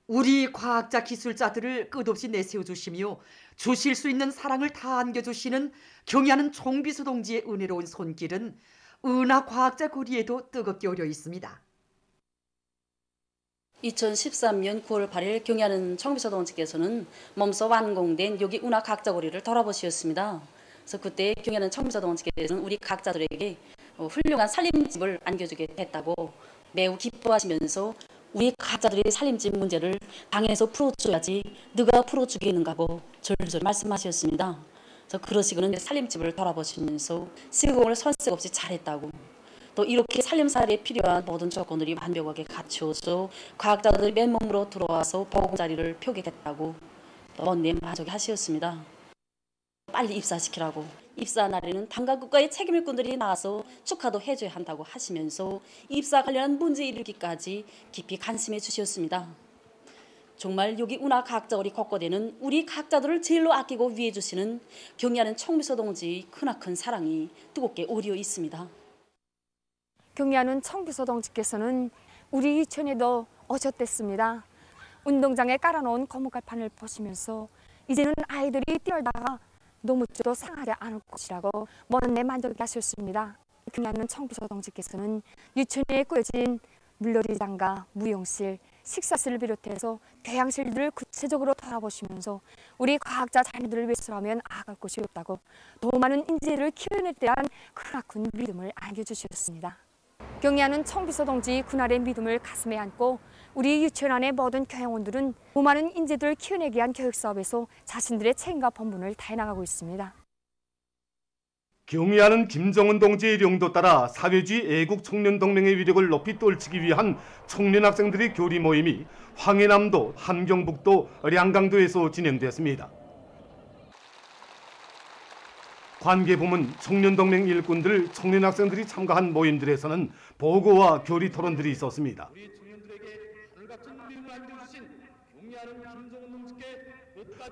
우리 과학자 기술자들을 끝없이 내세워 주시며 주실 수 있는 사랑을 다 안겨주시는 경의하는 총비서 동지의 은혜로운 손길은 은하 과학자 거리에도 뜨겁게 오려 있습니다. 2013년 9월 8일 경의하는 총비서 동지께서는 몸소 완공된 여기 운하 과학자 거리를 돌아보셨습니다. 그래서 그때 경의하는 총비서 동지께서는 우리 과학자들에게 훌륭한 살림집을 안겨주게 됐다고 매우 기뻐하시면서 우리 과학자들의 살림집 문제를 당에서 풀어줘야지 누가 풀어주겠는가고 절절 말씀하셨습니다. 그래서 그러시고는 살림집을 돌아보시면서 시공을 손색 없이 잘했다고, 또 이렇게 살림살이에 필요한 모든 조건들이 완벽하게 갖추어서 과학자들이 맨몸으로 들어와서 보금자리를 펴게 됐다고 먼내 만족하셨습니다. 빨리 입사시키라고, 입사 날에는 당과 국가의 책임일꾼들이 나와서 축하도 해줘야 한다고 하시면서 입사 관련한 문제 일으키기까지 깊이 관심해 주셨습니다. 정말 여기 운하 과학자거리 곳곳에는 우리 과학자들을 제일로 아끼고 위해 주시는 경의하는 총비서 동지의 크나큰 사랑이 뜨겁게 오려 있습니다. 경의하는 총비서 동지께서는 우리 유치원에도 오셨댔습니다. 운동장에 깔아놓은 고무갈판을 보시면서 이제는 아이들이 뛰어다가 노무주도 상하지 않을 것이라고 먼내 만족하셨습니다. 경의하는 총비서 동지께서는 유치원에 꾸려진 물놀이장과 무용실, 식사실을 비롯해서 교양실들을 구체적으로 돌아보시면서 우리 과학자 자녀들을 위해서라면 아갈 곳이 없다고 더 많은 인재를 키우는 데 대한 크나큰 믿음을 안겨주셨습니다. 경의하는 총비서 동지 그날의 믿음을 가슴에 안고 우리 유치원 안의 모든 교양원들은 더 많은 인재들을 키워내기 위한 교육사업에서 자신들의 책임과 본분을 다해나가고 있습니다. 경의하는 김정은 동지의 령도 따라 사회주의 애국 청년동맹의 위력을 높이 떨치기 위한 청년학생들의 교리 모임이 황해남도, 함경북도, 량강도에서 진행됐습니다. 관계부문 청년동맹 일꾼들, 청년학생들이 참가한 모임들에서는 보고와 교리 토론들이 있었습니다.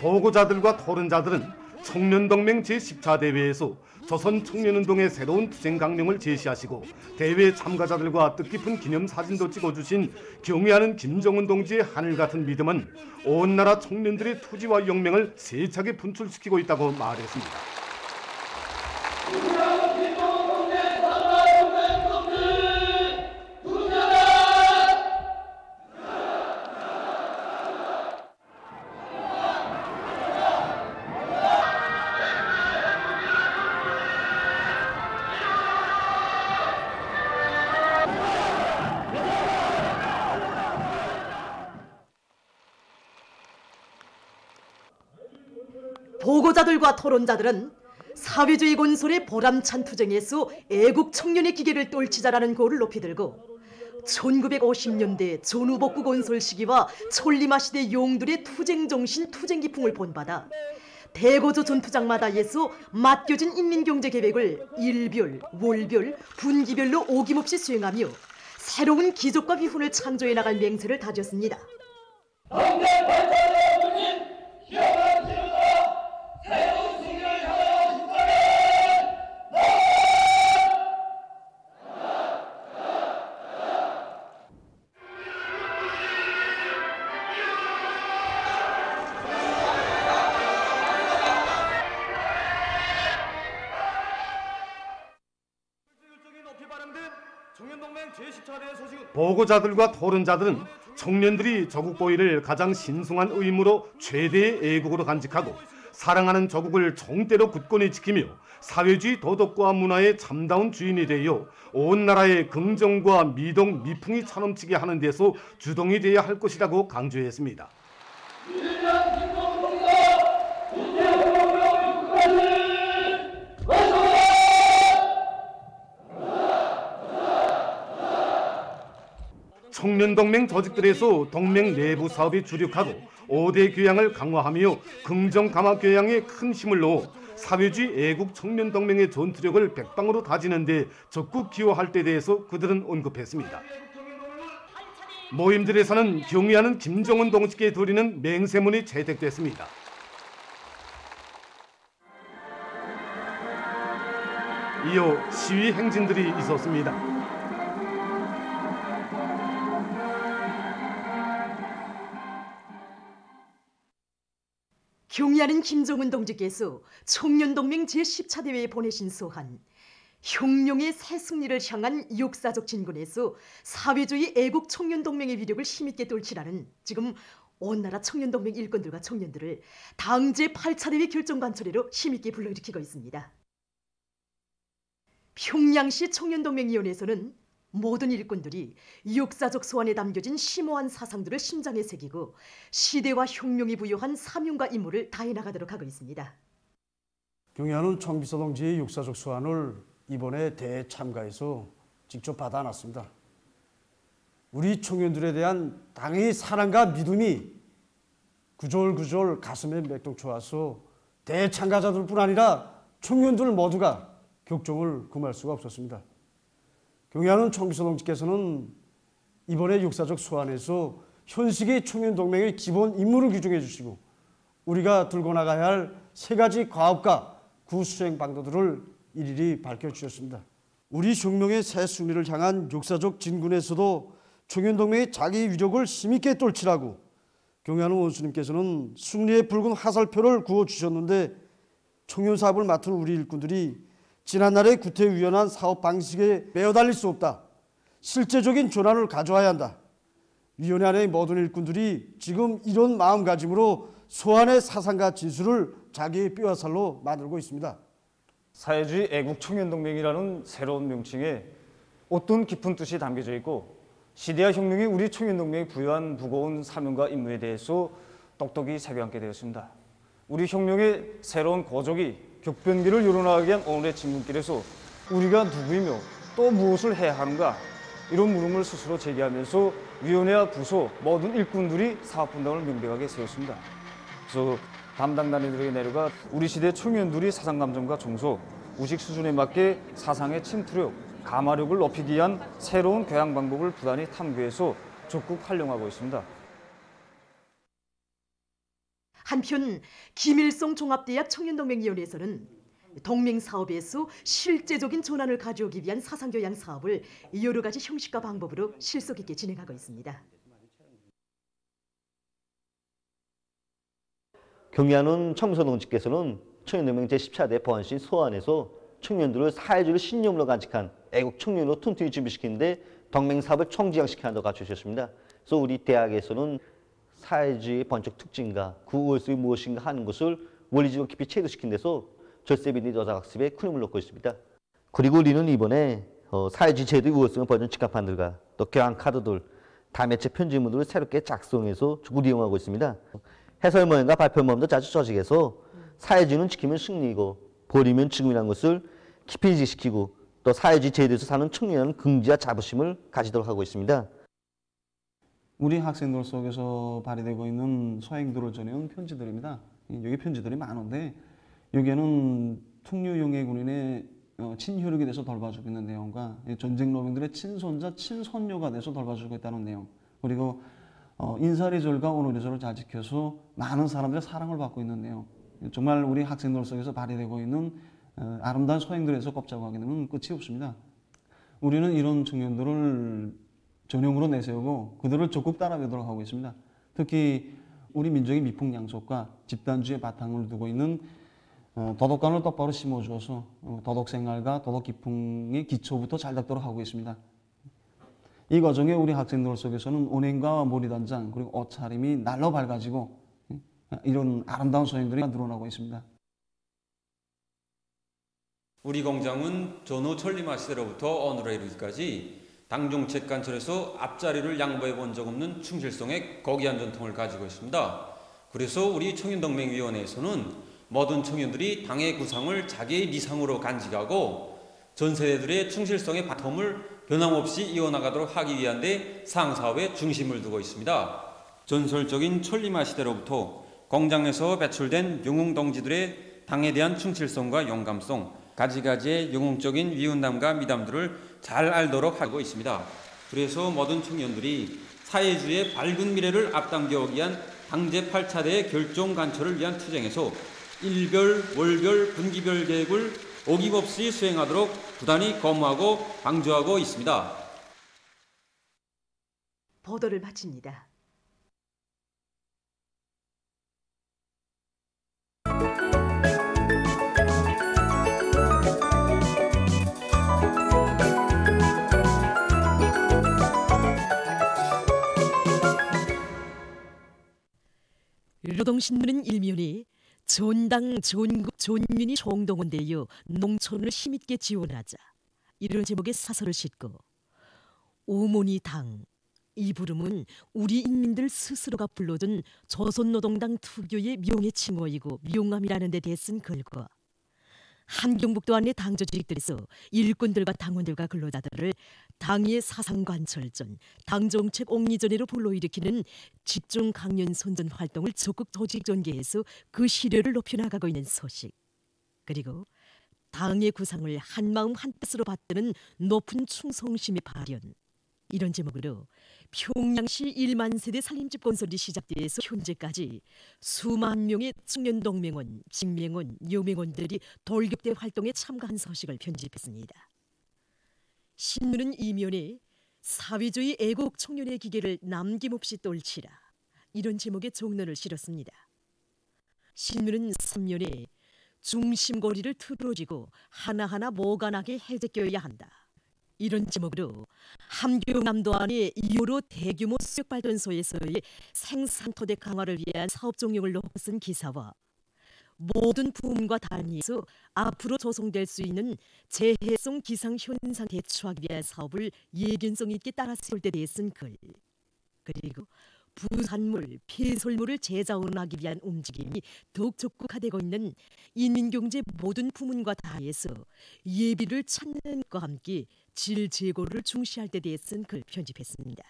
보고자들과 토론자들은 청년동맹 제14 대회에서 조선 청년운동의 새로운 투쟁 강령을 제시하시고 대회 참가자들과 뜻깊은 기념사진도 찍어주신 경의하는 김정은 동지의 하늘같은 믿음은 온 나라 청년들의 투지와 영명을 세차게 분출시키고 있다고 말했습니다. 보고자들과 토론자들은 사회주의 건설의 보람찬 투쟁에서 애국 청년의 기계를 떨치자라는 고를 높이 들고 1950년대 전후복구 건설 시기와 천리마 시대 용들의 투쟁 정신, 투쟁 기풍을 본받아 대거조 전투장마다에서 맡겨진 인민경제 계획을 일별, 월별, 분기별로 어김없이 수행하며 새로운 기적과 위훈을 창조해 나갈 맹세를 다졌습니다. 보고자들과 토론자들은 청년들이 조국 보위를 가장 신성한 의무로 최대의 애국으로 간직하고 사랑하는 조국을 총대로 굳건히 지키며 사회주의 도덕과 문화의 참다운 주인이 되어 온 나라의 긍정과 미동, 미풍이 차넘치게 하는 데서 주동이 되어야 할 것이라고 강조했습니다. 청년동맹 조직들에서 동맹 내부 사업에 주력하고 5대 교양을 강화하며 긍정 감화 교양에 큰 힘을 넣어 사회주의 애국 청년동맹의 전투력을 백방으로 다지는 데 적극 기여할 때 대해서 그들은 언급했습니다. 모임들에서는 경의하는 김정은 동지께 드리는 맹세문이 채택됐습니다. 이어 시위 행진들이 있었습니다. 경야는 김종은 동지께서 청년동맹 제10차 대회에 보내신 소한, 혁명의 새 승리를 향한 역사적 진군에서 사회주의 애국 청년동맹의 위력을 힘있게 떨치라는 지금 온 나라 청년동맹 일꾼들과 청년들을 당 제8차 대회 결정관철회로 힘있게 불러일으키고 있습니다. 평양시 청년동맹위원회에서는 모든 일꾼들이 역사적 소환에 담겨진 심오한 사상들을 심장에 새기고 시대와 혁명이 부여한 사명과 임무를 다해 나가도록 하고 있습니다. 경야는 청비서 동지의 역사적 소환을 이번에 대회 참가해서 직접 받아놨습니다. 우리 청년들에 대한 당의 사랑과 믿음이 구절구절 가슴에 맥동쳐와서 대회 참가자들뿐 아니라 청년들 모두가 격정을 금할 수가 없었습니다. 경야는 청비서 동지께서는 이번에 역사적 소환에서 현식의 청년동맹의 기본 임무를 규정해 주시고 우리가 들고 나가야 할 세 가지 과업과 구수행 방도들을 일일이 밝혀주셨습니다. 우리 혁명의 새 승리를 향한 역사적 진군에서도 청년동맹의 자기 위력을 힘있게 떨치라고 경야는 원수님께서는 승리의 붉은 화살표를 그어주셨는데 청년사업을 맡은 우리 일꾼들이 지난날의 구태의연한 사업 방식에 매어달릴 수 없다. 실제적인 전환을 가져와야 한다. 위원회 안의 모든 일꾼들이 지금 이런 마음가짐으로 소환의 사상과 진수를 자기의 뼈와 살로 만들고 있습니다. 사회주의 애국 청년동맹이라는 새로운 명칭에 어떤 깊은 뜻이 담겨져 있고 시대와 혁명이 우리 청년동맹이 부여한 무거운 사명과 임무에 대해서 똑똑히 새겨앉게 되었습니다. 우리 혁명의 새로운 고적이 격변기를 열어나가기 위한 오늘의 진군길에서 우리가 누구이며 또 무엇을 해야 하는가 이런 물음을 스스로 제기하면서 위원회와 부서 모든 일꾼들이 사업 분담을 명백하게 세웠습니다. 그래서 담당 단위들에게 내려가 우리 시대 청년들이 사상감정과 정서, 의식 수준에 맞게 사상의 침투력, 감화력을 높이기 위한 새로운 교양 방법을 부단히 탐구해서 적극 활용하고 있습니다. 한편 김일성 종합대학 청년동맹위원회에서는 동맹 사업에서 실제적인 전환을 가져오기 위한 사상교양 사업을 여러 가지 형식과 방법으로 실속 있게 진행하고 있습니다. 경야는 청비서 동지께서는 청년동맹 제10차 보안신 소환에서 청년들을 사회주의를 신념으로 간직한 애국 청년으로 튼튼히 준비시키는데 동맹 사업을 총지향시키는 데 갖추셨습니다. 그래서 우리 대학에서는 사회주의의 본적 특징과 그 우월성이 무엇인가 하는 것을 원리적으로 깊이 체득시킨 데서 절세비리 여자학습에 큰 힘을 놓고 있습니다. 그리고 우리는 이번에 사회주의 제도의 우월성을 보여준 직관판들과 또 교환카드들, 다매체 편지문들을 새롭게 작성해서 적극 이용하고 있습니다. 해설 모형과 발표 모형도 자주 조직해서 사회주의는 지키면 승리이고 버리면 죽음이라는 것을 깊이 인식시키고 또 사회주의 제도에서 사는 청년은 긍지와 자부심을 가지도록 하고 있습니다. 우리 학생들 속에서 발휘되고 있는 소행들을 전해온 편지들입니다. 여기 편지들이 많은데 여기에는 tuk류영해 군인의 친혈육이 돼서 돌봐주고 있는 내용과 전쟁 노병들의 친손자, 친손녀가 돼서 돌봐주고 있다는 내용, 그리고 인사리절과 오늘리절을 잘 지켜서 많은 사람들의 사랑을 받고 있는 내용, 정말 우리 학생들 속에서 발휘되고 있는 아름다운 소행들에서 꼽자고 하게 되면 끝이 없습니다. 우리는 이런 청년들을 전형으로 내세우고 그들을 적극 따라가도록 하고 있습니다. 특히 우리 민족의 미풍양속과 집단주의 바탕을 두고 있는 도덕관을 똑바로 심어주어서 도덕생활과 도덕기풍의 기초부터 잘 닦도록 하고 있습니다. 이 과정에 우리 학생들 속에서는 언행과 모리단장 그리고 옷차림이 날로 밝아지고 이런 아름다운 소행들이 늘어나고 있습니다. 우리 공장은 전후 천리마 시대로부터 오늘에 이르기까지 당정책관철에서 앞자리를 양보해 본 적 없는 충실성의 고귀한 전통을 가지고 있습니다. 그래서 우리 청년동맹위원회에서는 모든 청년들이 당의 구상을 자기의理想으로 간직하고 전 세대들의 충실성의 바텀을 변함없이 이어나가도록 하기 위한 데 사항사업에 중심을 두고 있습니다. 전설적인 천리마 시대로부터 공장에서 배출된 영웅동지들의 당에 대한 충실성과 용감성, 가지가지의 영웅적인 위훈담과 미담들을 잘 알도록 하고 있습니다. 그래서 모든 청년들이 사회주의의 밝은 미래를 앞당겨 오기 위한 당제 8차 대회 결정 관철을 위한 투쟁에서 일별, 월별, 분기별 계획을 어김없이 수행하도록 부단히 거무하고 방조하고 있습니다. 보도를 마칩니다. 노동신문은 일면에 존당, 존국, 존민이 총동원되어 농촌을 힘있게 지원하자 이런 제목의 사설을 싣고 오모니 당, 이 부름은 우리 인민들 스스로가 불러준 조선노동당 투교의 명예 칭호이고 명함이라는 데 대쓴 글과 한경북도 안의 당 조직들에서 일꾼들과 당원들과 근로자들을 당의 사상관철전, 당정책 옹리전회로 불러일으키는 집중 강연 선전 활동을 적극 조직 전개해서 그 시료를 높여나가고 있는 소식, 그리고 당의 구상을 한마음 한뜻으로 받드는 높은 충성심의 발현, 이런 제목으로 평양시 1만 세대 살림집 건설이 시작돼서 현재까지 수만 명의 청년동맹원, 직맹원, 여맹원들이 돌격대 활동에 참가한 소식을 편집했습니다. 신문은 이면에 사회주의 애국 청년의 기계를 남김없이 떨치라, 이런 제목의 종론을 실었습니다. 신문은 3면에 중심거리를 틀어지고 하나하나 모간하게 해제껴야 한다, 이런 제목으로 함경남도 안의 2호로 대규모 수력발전소에서의 생산토대 강화를 위한 사업 종목을 놓고 쓴 기사와 모든 부문과 단위에서 앞으로 조성될 수 있는 재해성 기상현상 대처하기 위한 사업을 예견성 있게 따라 세울 때 내쓴 글, 그리고 부산물, 폐설물을 재자원하기 위한 움직임이 더욱 적극화되고 있는 인민경제 모든 부문과 단위에서 예비를 찾는 것과 함께 질 제고를 중시할 때 대해 쓴 글 편집했습니다.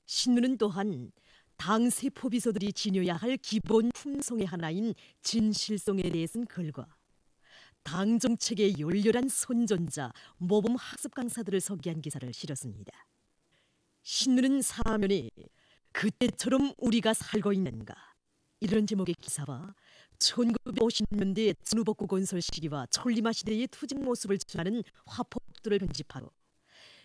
신문은 또한 당 세포 비서들이 지녀야 할 기본 품성의 하나인 진실성에 대해 쓴 글과 당 정책의 열렬한 선전자, 모범 학습 강사들을 소개한 기사를 실었습니다. 신문은 사면에 그때처럼 우리가 살고 있는가, 이런 제목의 기사와 1950년대 진우복구 건설 시기와 천리마 시대의 투쟁 모습을 전하는 화폭들을 편집하고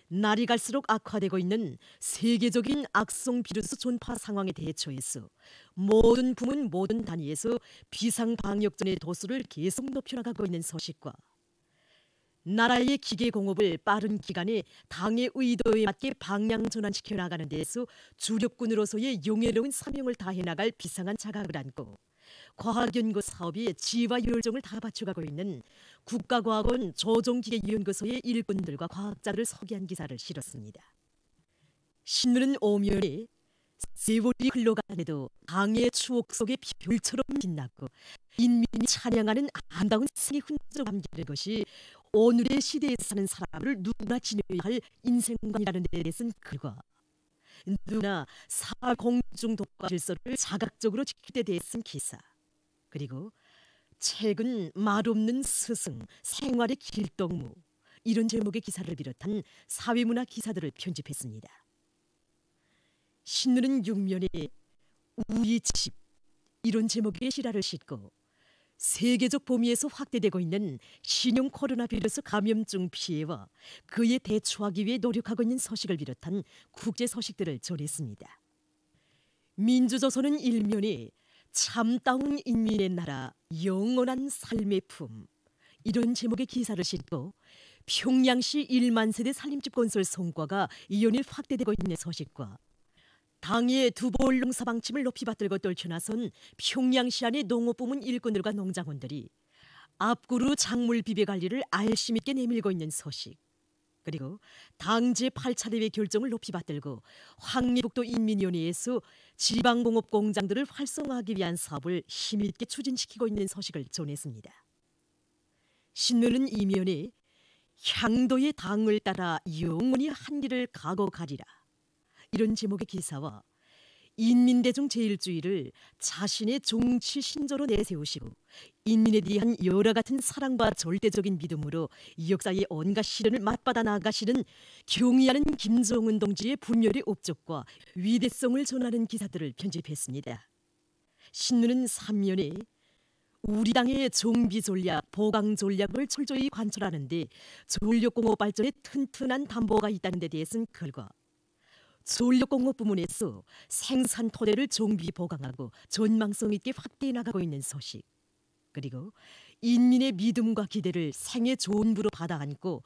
날이 갈수록 악화되고 있는 세계적인 악성 비루스 전파 상황에 대처해서 모든 부문 모든 단위에서 비상방역전의 도수를 계속 높여나가고 있는 소식과 나라의 기계공업을 빠른 기간에 당의 의도에 맞게 방향 전환시켜 나가는 데서 주력군으로서의 영예로운 사명을 다해 나갈 비상한 자각을 안고 과학연구 사업에 지와 열정을 다 바쳐가고 있는 국가과학원 조종기계연구소의 일꾼들과 과학자를 소개한 기사를 실었습니다. 신문은 오면에 세월이 흘러가는데도 당의 추억 속에 별처럼 빛났고 인민이 찬양하는 아름다운 승의 흔적을 담기는 것이 오늘의 시대에 사는 사람을 누구나 지녀야 할 인생관이라는 데 대해서는 글과 누구나 사공중 독과 질서를 자각적으로 지킬 때 대해서는 기사, 그리고 최근 말없는 스승, 생활의 길동무, 이런 제목의 기사를 비롯한 사회문화 기사들을 편집했습니다. 신문은 6면에 우리 집, 이런 제목의 실화를 싣고 세계적 범위에서 확대되고 있는 신형 코로나 바이러스 감염증 피해와 그에 대처하기 위해 노력하고 있는 소식을 비롯한 국제 소식들을 전했습니다. 민주조선은 1면에 참다운 인민의 나라, 영원한 삶의 품, 이런 제목의 기사를 싣고 평양시 1만 세대 살림집 건설 성과가 연일 확대되고 있는 소식과 당의 두볼 농사 방침을 높이 받들고 떨쳐나선 평양시 안의 농업부문 일꾼들과 농장원들이 앞구루 작물 비배 관리를 알심 있게 내밀고 있는 소식, 그리고 당 제8차 대회 결정을 높이 받들고 황리북도 인민위원회에서 지방공업 공장들을 활성화하기 위한 사업을 힘있게 추진시키고 있는 소식을 전했습니다. 신문은 이면에 향도의 당을 따라 영원히 한 길을 가고 가리라, 이런 제목의 기사와 인민대중 제일주의를 자신의 정치 신조로 내세우시고 인민에 대한 여러 같은 사랑과 절대적인 믿음으로 역사의 온갖 시련을 맞받아 나가시는 경의하는 김정은 동지의 분열의 업적과 위대성을 전하는 기사들을 편집했습니다. 신문은 3면에 우리 당의 정비 전략, 보강 전략을 철저히 관철하는 데 전력공업 발전에 튼튼한 담보가 있다는 데 대해서는 글과 전력공업 부문에서 생산 토대를 정비 보강하고 전망성 있게 확대해 나가고 있는 소식, 그리고 인민의 믿음과 기대를 생애 전부로 받아 안고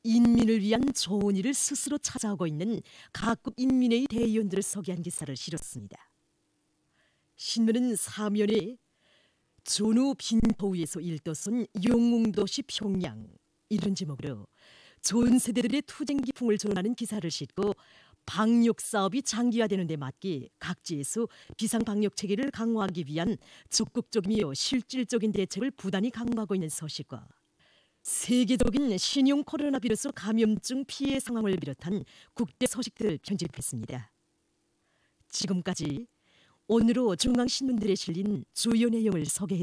인민을 위한 좋은 일을 스스로 찾아오고 있는 각국 인민회의 대의원들을 소개한 기사를 실었습니다. 신문은 사면에 전후 빈포위에서 일떠선 영웅도시 평양, 이런 제목으로 전 세대들의 투쟁 기풍을 전하는 기사를 싣고 방역 사업이 장기화되는 데 맞게 각지에서 비상 방역 체계를 강화하기 위한 적극적이며 실질적인 대책을 부단히 강구하고 있는 소식과 세계적인 신형 코로나 바이러스 감염증 피해 상황을 비롯한 국대 소식들을 편집했습니다. 지금까지 오늘로 중앙신문들에 실린 주요 내용을 소개해